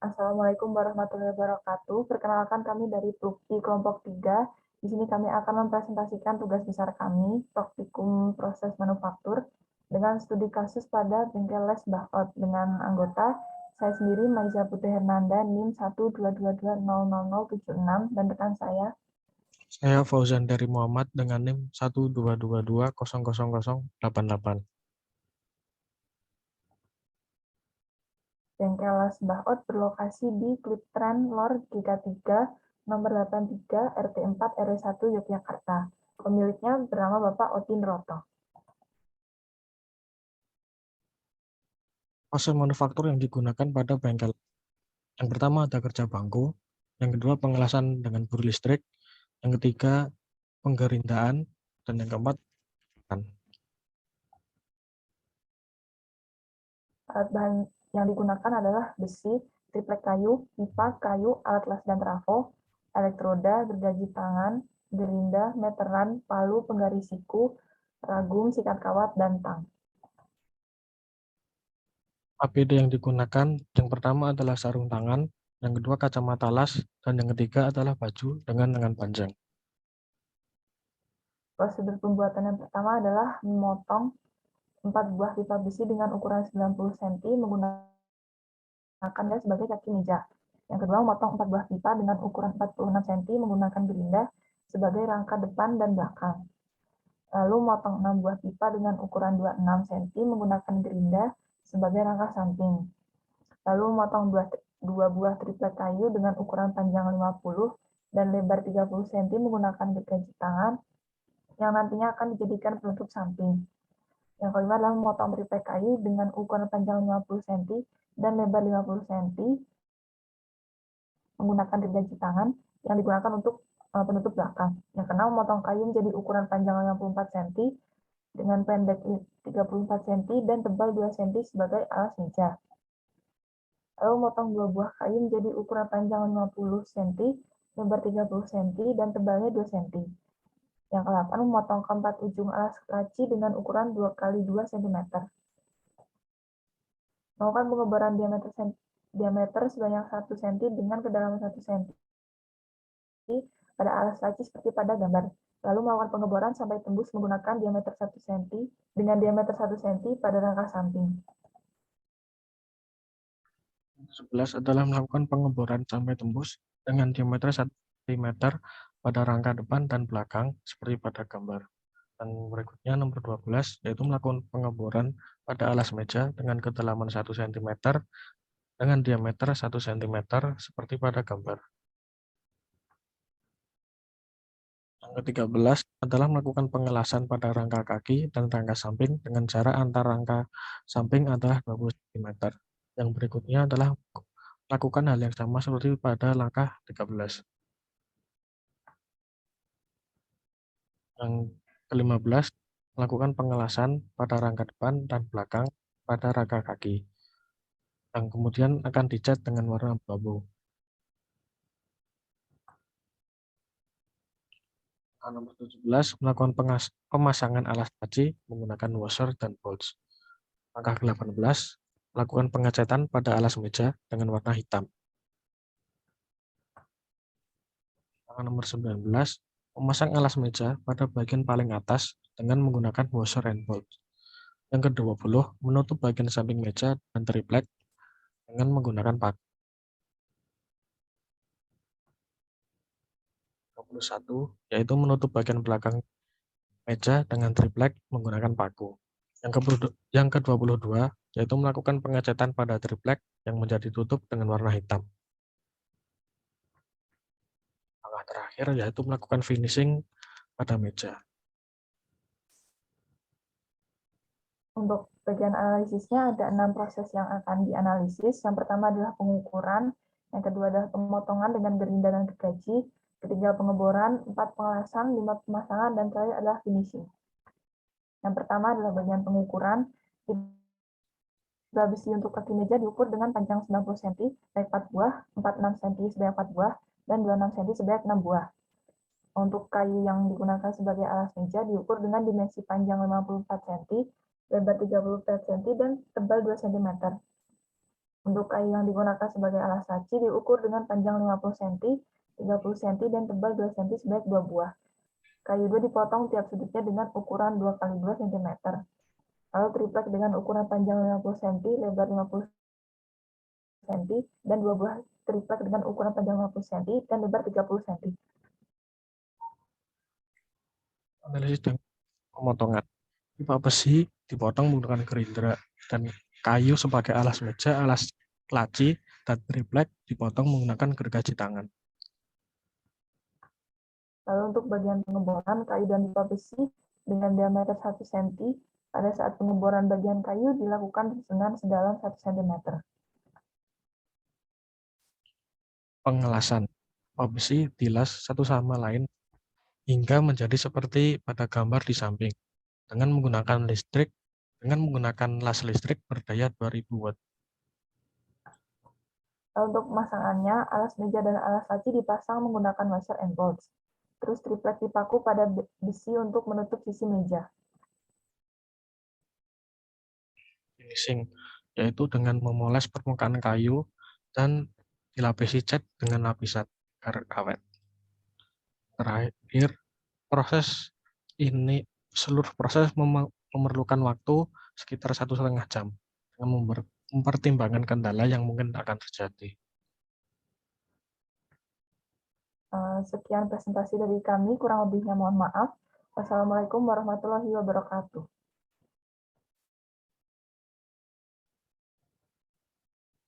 Assalamualaikum warahmatullahi wabarakatuh. Perkenalkan kami dari Pluki kelompok 3. Di sini kami akan mempresentasikan tugas besar kami, praktikum proses manufaktur, dengan studi kasus pada bengkel les Bahot dengan anggota saya sendiri Maiza Putri Hernanda, NIM 122200076 dan rekan saya. Saya Fauzan dari Muhammad dengan NIM 122200088. Bengkel les Bahot berlokasi di Kliptren Lor GK3 nomor 83 RT 4 RW 1 Yogyakarta. Pemiliknya bernama Bapak Otin Roto. Proses manufaktur yang digunakan pada bengkel. Yang pertama ada kerja bangku, yang kedua pengelasan dengan bur listrik, yang ketiga penggerindaan, dan yang keempat Alat bahan yang digunakan adalah besi, triplek kayu, pipa, kayu, alat las dan trafo, elektroda, gergaji tangan, gerinda, meteran, palu, penggaris siku, ragum, sikat kawat, dan tang. APD yang digunakan, yang pertama adalah sarung tangan, yang kedua kacamata las, dan yang ketiga adalah baju dengan lengan panjang. Prosedur pembuatan yang pertama adalah memotong 4 buah pipa besi dengan ukuran 90 cm menggunakan sebagai kaki meja. Yang kedua, memotong 4 buah pipa dengan ukuran 46 cm menggunakan gerinda sebagai rangka depan dan belakang. Lalu memotong 6 buah pipa dengan ukuran 26 cm menggunakan gerinda sebagai rangka samping. Lalu memotong 2 buah triplek kayu dengan ukuran panjang 50 dan lebar 30 cm menggunakan gergaji tangan yang nantinya akan dijadikan penutup samping. Yang kelima adalah memotong triplek kayu dengan ukuran panjang 50 cm dan lebar 50 cm menggunakan gergaji tangan yang digunakan untuk penutup belakang. Yang keenam, memotong kayu menjadi ukuran panjang 54 cm dengan pendek 34 cm dan tebal 2 cm sebagai alas meja. Lalu memotong 2 buah kayu menjadi ukuran panjang 50 cm, lebar 30 cm, dan tebalnya 2 cm. Yang ke-8, memotong keempat ujung alas laci dengan ukuran 2 x 2 cm. Melakukan pengeboran diameter sebanyak 1 cm dengan kedalaman 1 cm pada alas laci seperti pada gambar. Lalu melakukan pengeboran sampai tembus menggunakan diameter 1 cm dengan diameter 1 cm pada rangka samping. 11 adalah melakukan pengeboran sampai tembus dengan diameter 1 cm pada rangka depan dan belakang seperti pada gambar. Dan berikutnya nomor 12 yaitu melakukan pengeboran pada alas meja dengan kedalaman 1 cm dengan diameter 1 cm seperti pada gambar. Yang ke-13 adalah melakukan pengelasan pada rangka kaki dan rangka samping dengan jarak antar rangka samping adalah 20 cm. Yang berikutnya adalah lakukan hal yang sama seperti pada langkah 13. Yang ke-15, melakukan pengelasan pada rangka depan dan belakang pada rangka kaki, yang kemudian akan dicat dengan warna abu-abu. Nomor 17, melakukan pemasangan alas laci menggunakan washer dan bolts. Langkah ke-18, lakukan pengecatan pada alas meja dengan warna hitam. Nomor 19, memasang alas meja pada bagian paling atas dengan menggunakan washer and bolt. Yang ke-20, menutup bagian samping meja dan triplek dengan menggunakan paku. 21, yaitu menutup bagian belakang meja dengan triplek menggunakan paku. Yang ke-22, yaitu melakukan pengecatan pada triplek yang menjadi tutup dengan warna hitam. Langkah terakhir yaitu melakukan finishing pada meja. Untuk bagian analisisnya ada 6 proses yang akan dianalisis. Yang pertama adalah pengukuran, yang kedua adalah pemotongan dengan gerinda dan gergaji, ketiga pengeboran, 4 pengelasan, 5 pemasangan, dan terakhir adalah finishing. Yang pertama adalah bagian pengukuran. Pipa besi untuk kaki meja diukur dengan panjang 90 cm, sebanyak 4 buah, 46 cm sebanyak 4 buah, dan 26 cm sebanyak 6 buah. Untuk kayu yang digunakan sebagai alas meja diukur dengan dimensi panjang 54 cm, lebar 34 cm, dan tebal 2 cm. Untuk kayu yang digunakan sebagai alas laci diukur dengan panjang 50 cm, 30 cm, dan tebal 2 cm sebanyak 2 buah. Kayu 2 dipotong tiap sudutnya dengan ukuran 2 x 2 cm. Lalu triplek dengan ukuran panjang 50 cm, lebar 50 cm, dan 2 buah triplek dengan ukuran panjang 50 cm dan lebar 30 cm. Analisis dan pemotongan. Pipa besi dipotong menggunakan gerindra dan kayu sebagai alas meja, alas laci, dan triplek dipotong menggunakan gergaji tangan. Lalu untuk bagian pengeboran kayu dan pipa besi dengan diameter 1 cm, pada saat pengeboran bagian kayu dilakukan dengan sedalam 1 cm. Pengelasan. Pipa besi dilas satu sama lain hingga menjadi seperti pada gambar di samping dengan menggunakan las listrik berdaya 2000 watt. Untuk pemasangannya, alas meja dan alas laci dipasang menggunakan washer and bolts. Terus triplek dipaku pada besi untuk menutup sisi meja. Finishing, yaitu dengan memoles permukaan kayu dan dilapisi cat dengan lapisan agar awet. Terakhir, seluruh proses memerlukan waktu sekitar 1,5 jam dengan mempertimbangkan kendala yang mungkin akan terjadi. Sekian presentasi dari kami, kurang lebihnya mohon maaf. Wassalamualaikum warahmatullahi wabarakatuh.